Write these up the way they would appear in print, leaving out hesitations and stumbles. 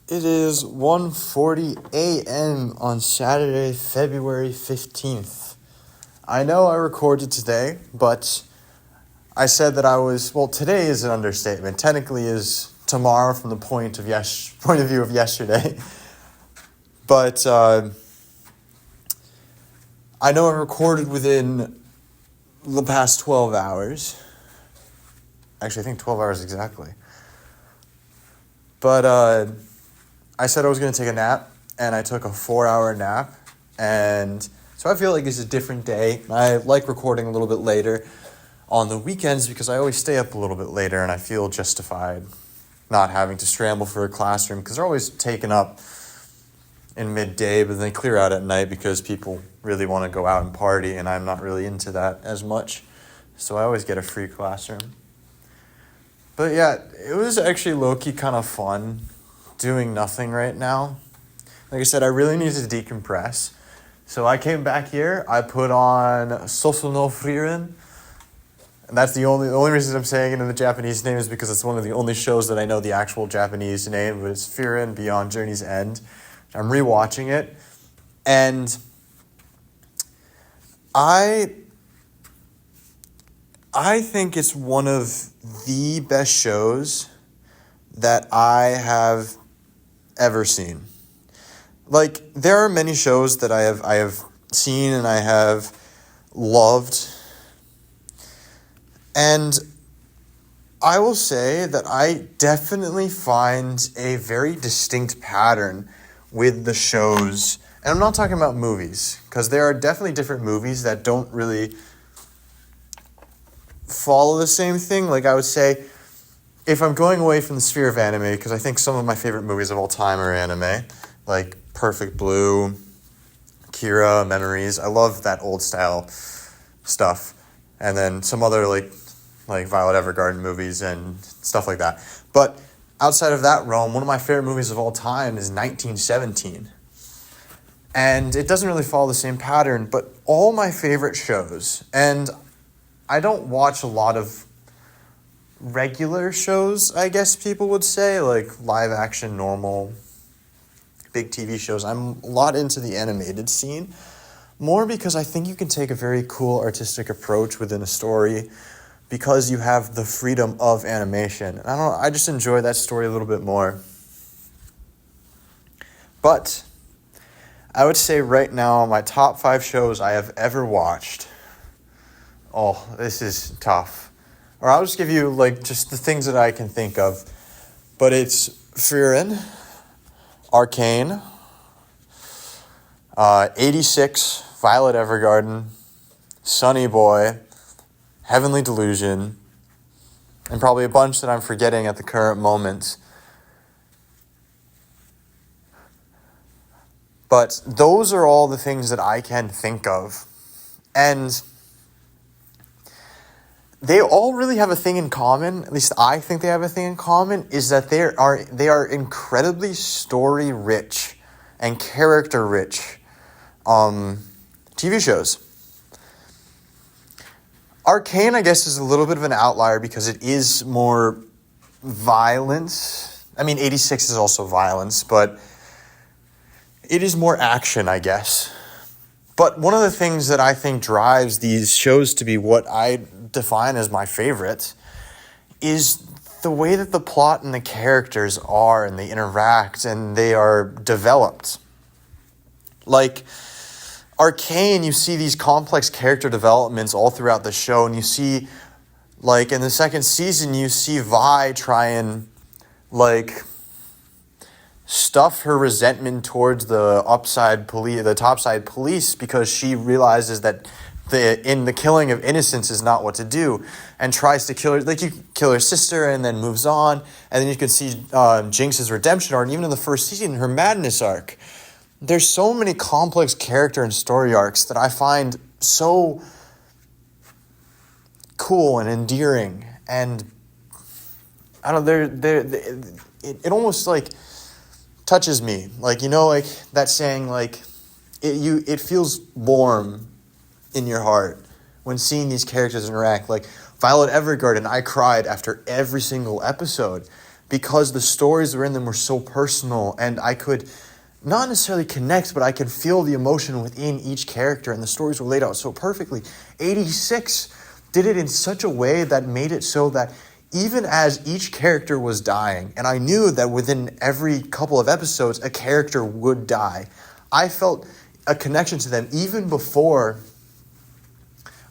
It is 1:40 a.m. on Saturday, February 15th. I know I recorded today, but I said that today is an understatement. Technically is tomorrow from the point of view of yesterday. But I know I recorded within the past 12 hours. Actually, I think 12 hours exactly. But I said I was going to take a nap, and I took a 4-hour nap, and so I feel like it's a different day. I like recording a little bit later on the weekends because I always stay up a little bit later, and I feel justified not having to scramble for a classroom because they're always taken up in midday, but then they clear out at night because people really want to go out and party, and I'm not really into that as much, so I always get a free classroom. But yeah, it was actually low-key kind of fun doing nothing right now. Like I said, I really need to decompress. So I came back here, I put on Sosu no Frieren. And that's the only reason I'm saying it in the Japanese name is because it's one of the only shows that I know the actual Japanese name, but it's Frieren Beyond Journey's End. I'm rewatching it. And I think it's one of the best shows that I have ever seen. Like, there are many shows that I have seen and I have loved. And I will say that I definitely find a very distinct pattern with the shows. And I'm not talking about movies, because there are definitely different movies that don't really follow the same thing. Like, I would say, if I'm going away from the sphere of anime, because I think some of my favorite movies of all time are anime, like Perfect Blue, Akira, Memories. I love that old style stuff. And then some other like Violet Evergarden movies and stuff like that. But outside of that realm, one of my favorite movies of all time is 1917. And it doesn't really follow the same pattern, but all my favorite shows, and I don't watch a lot of regular shows, I guess people would say, like live action, normal, big TV shows. I'm a lot into the animated scene, more because I think you can take a very cool artistic approach within a story because you have the freedom of animation. And I just enjoy that story a little bit more. But I would say right now, my top 5 shows I have ever watched. Oh, this is tough. Or I'll just give you just the things that I can think of. But it's Frieren, Arcane, 86, Violet Evergarden, Sunny Boy, Heavenly Delusion, and probably a bunch that I'm forgetting at the current moment. But those are all the things that I can think of. And they all really have a thing in common, at least I think they have a thing in common, is that they are incredibly story-rich and character-rich TV shows. Arcane, I guess, is a little bit of an outlier because it is more violence. I mean, 86 is also violence, but it is more action, I guess. But one of the things that I think drives these shows to be what I define as my favorite is the way that the plot and the characters are and they interact and they are developed. Like Arcane, you see these complex character developments all throughout the show, and you see, in the second season, you see Vi try and, stuff her resentment towards the topside police because she realizes that the killing of innocents is not what to do, and tries to kill her. You kill her sister and then moves on, and then you can see Jinx's redemption arc, and even in the first season, her madness arc. There's so many complex character and story arcs that I find so cool and endearing, and I don't know, it almost touches me, that saying, it feels warm in your heart when seeing these characters interact. Violet Evergarden, I cried after every single episode because the stories that were in them were so personal, and I could not necessarily connect, but I could feel the emotion within each character, and the stories were laid out so perfectly. 86 did it in such a way that made it so that even as each character was dying, and I knew that within every couple of episodes, a character would die, I felt a connection to them even before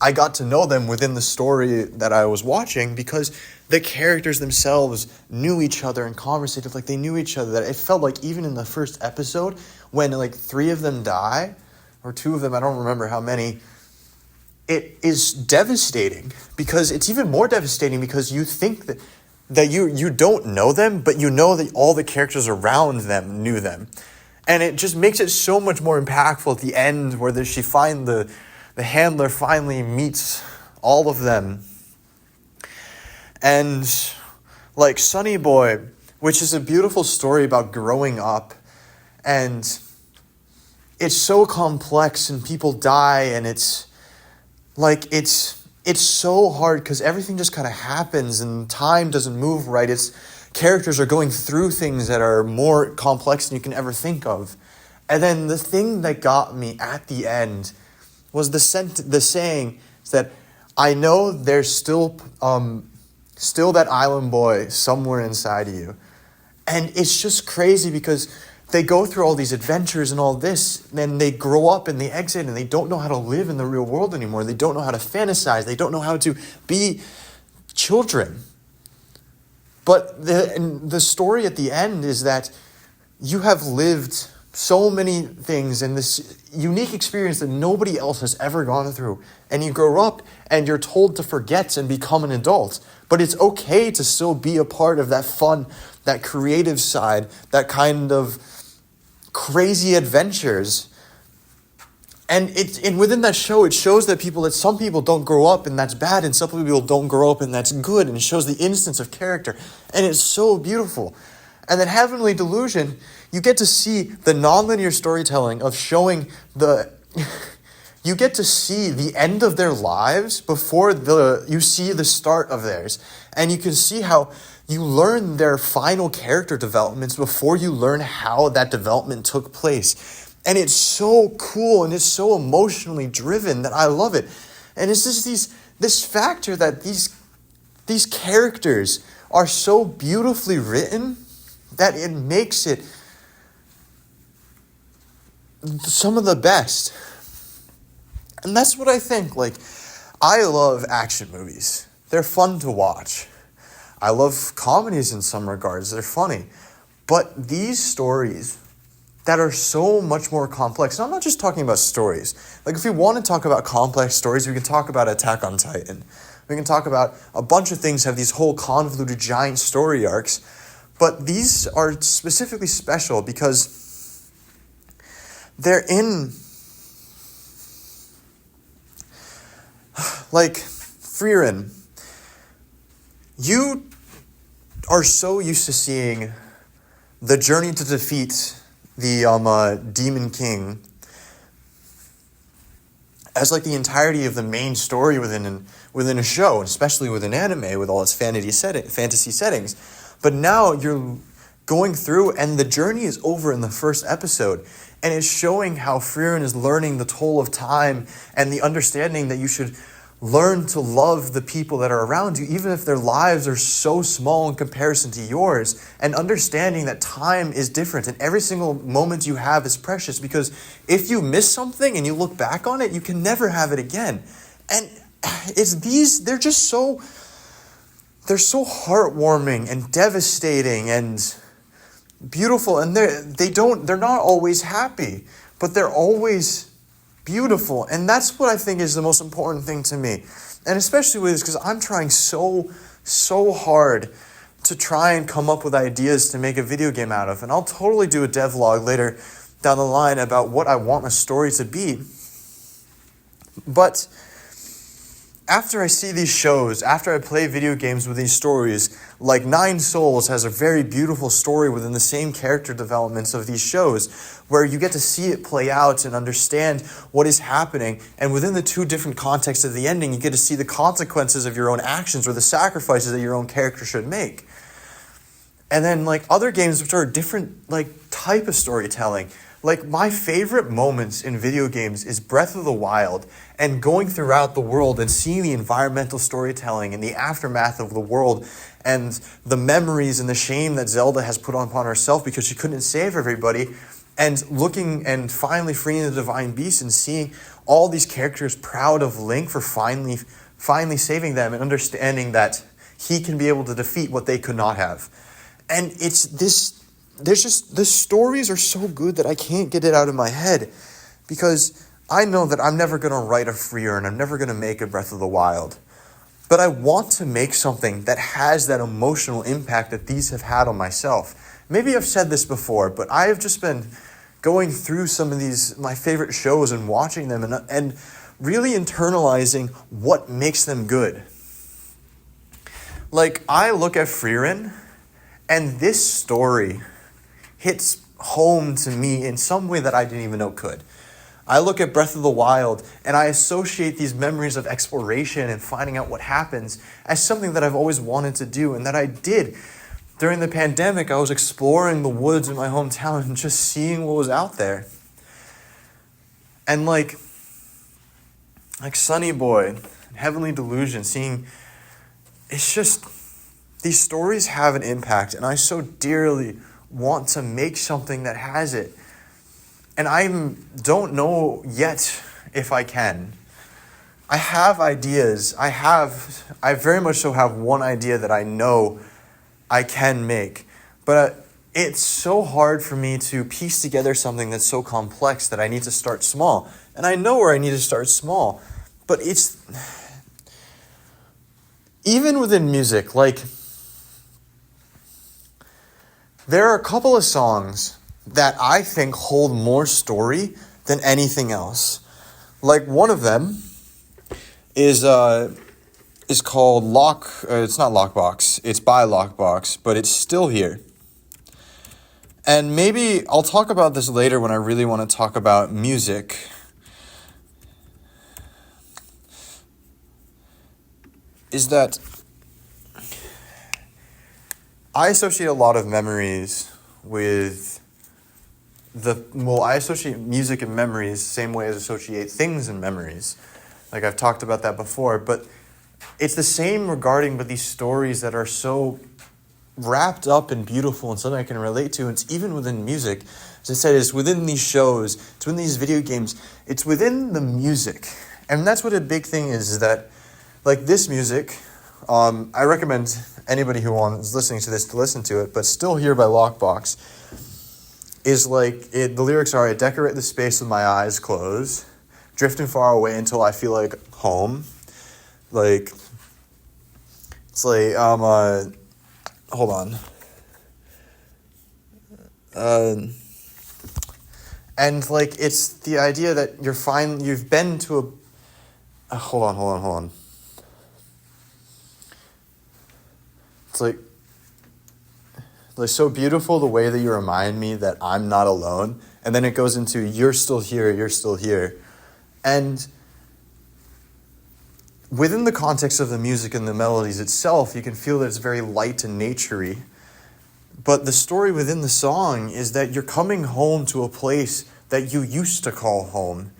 I got to know them within the story that I was watching, because the characters themselves knew each other and conversated like they knew each other. That it felt like even in the first episode, when like 3 of them die, or 2 of them, I don't remember how many, it is devastating, because it's even more devastating because you think that you don't know them, but you know that all the characters around them knew them. And it just makes it so much more impactful at the end, where the handler finally meets all of them. And like Sonny Boy, which is a beautiful story about growing up, and it's so complex, and people die, and it's so hard because everything just kind of happens and time doesn't move right. Characters are going through things that are more complex than you can ever think of. And then the thing that got me at the end was the saying that I know there's still that island boy somewhere inside of you. And it's just crazy because they go through all these adventures and all this, and they grow up and they exit, and they don't know how to live in the real world anymore. They don't know how to fantasize. They don't know how to be children. But the story at the end is that you have lived so many things in this unique experience that nobody else has ever gone through. And you grow up and you're told to forget and become an adult. But it's okay to still be a part of that fun, that creative side, that kind of crazy adventures. And within that show, it shows that some people don't grow up and that's bad, and some people don't grow up and that's good. And it shows the innocence of character. And it's so beautiful. And then Heavenly Delusion, you get to see the nonlinear storytelling of showing you get to see the end of their lives before you see the start of theirs. And you can see how you learn their final character developments before you learn how that development took place. And it's so cool, and it's so emotionally driven that I love it. And it's just this factor that these characters are so beautifully written that it makes it some of the best. And that's what I think. Like, I love action movies. They're fun to watch. I love comedies in some regards. They're funny. But these stories that are so much more complex, and I'm not just talking about stories. Like, if we want to talk about complex stories, we can talk about Attack on Titan. We can talk about a bunch of things, have these whole convoluted giant story arcs. But these are specifically special because they're in, like, Frieren. You are so used to seeing the journey to defeat the Demon King as like the entirety of the main story within a show, especially with an anime with all its fantasy settings. But now you're going through, and the journey is over in the first episode, and it's showing how Frieren is learning the toll of time and the understanding that you should learn to love the people that are around you, even if their lives are so small in comparison to yours, and understanding that time is different and every single moment you have is precious, because if you miss something and you look back on it, you can never have it again. And they're so heartwarming and devastating and beautiful, and they're not always happy, but they're always beautiful. And that's what I think is the most important thing to me. And especially with this, because I'm trying so hard to try and come up with ideas to make a video game out of. And I'll totally do a devlog later down the line about what I want a story to be. But after I see these shows, after I play video games with these stories, like Nine Souls has a very beautiful story within the same character developments of these shows, where you get to see it play out and understand what is happening. And within the two different contexts of the ending, you get to see the consequences of your own actions or the sacrifices that your own character should make. And then like other games which are a different like type of storytelling. Like my favorite moments in video games is Breath of the Wild and going throughout the world and seeing the environmental storytelling and the aftermath of the world and the memories and the shame that Zelda has put upon herself because she couldn't save everybody, and looking and finally freeing the Divine Beast and seeing all these characters proud of Link for finally saving them and understanding that he can be able to defeat what they could not have. And it's this, there's just, the stories are so good that I can't get it out of my head because I know that I'm never going to write a Freer and I'm never going to make a Breath of the Wild. But I want to make something that has that emotional impact that these have had on myself. Maybe I've said this before, but I have just been going through some of these, my favorite shows and watching them and really internalizing what makes them good. Like, I look at Frieren, and this story hits home to me in some way that I didn't even know could. I look at Breath of the Wild, and I associate these memories of exploration and finding out what happens as something that I've always wanted to do, and that I did. During the pandemic, I was exploring the woods in my hometown and just seeing what was out there. And like Sunny Boy, Heavenly Delusion, seeing, it's just, these stories have an impact, and I so dearly want to make something that has it. And I don't know yet if I can. I have ideas. I very much so have one idea that I know I can make. But it's so hard for me to piece together something that's so complex that I need to start small. And I know where I need to start small. But it's, even within music, like, there are a couple of songs that I think hold more story than anything else. Like, one of them is called it's not Lockbox, it's by Lockbox, but it's Still Here. And maybe I'll talk about this later when I really want to talk about music. Is that I associate a lot of memories with I associate music and memories the same way as I associate things and memories. Like, I've talked about that before, but it's the same regarding with these stories that are so wrapped up and beautiful and something I can relate to. It's even within music. As I said, it's within these shows, it's within these video games, it's within the music. And that's what a big thing is that, like, this music, I recommend anybody who is listening to this to listen to it, but Still Here by Lockbox is like, the lyrics are, I decorate the space with my eyes closed, drifting far away until I feel like home. Like, it's like, hold on. And like, it's the idea that you've been to hold on. It's like so beautiful the way that you remind me that I'm not alone. And then it goes into, you're still here, you're still here. And within the context of the music and the melodies itself, you can feel that it's very light and naturey. But the story within the song is that you're coming home to a place that you used to call home.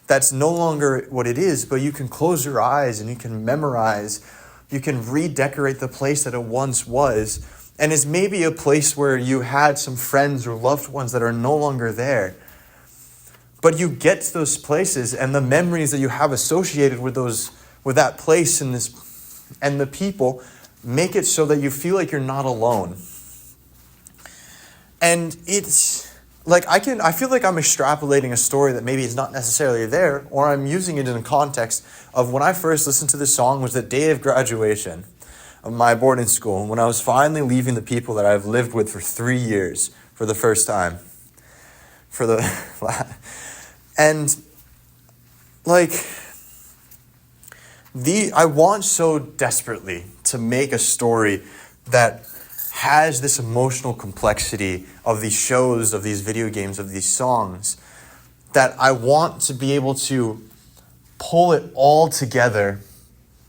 That's no longer what it is, but you can close your eyes and you can memorize, you can redecorate the place that it once was. And it's maybe a place where you had some friends or loved ones that are no longer there. But you get to those places, and the memories that you have associated with that place and the people make it so that you feel like you're not alone. And it's like I feel like I'm extrapolating a story that maybe is not necessarily there, or I'm using it in the context of when I first listened to this song was the day of graduation of my boarding school, when I was finally leaving the people that I've lived with for 3 years for the first time. And like, I want so desperately to make a story that has this emotional complexity of these shows, of these video games, of these songs, that I want to be able to pull it all together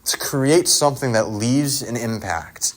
to create something that leaves an impact.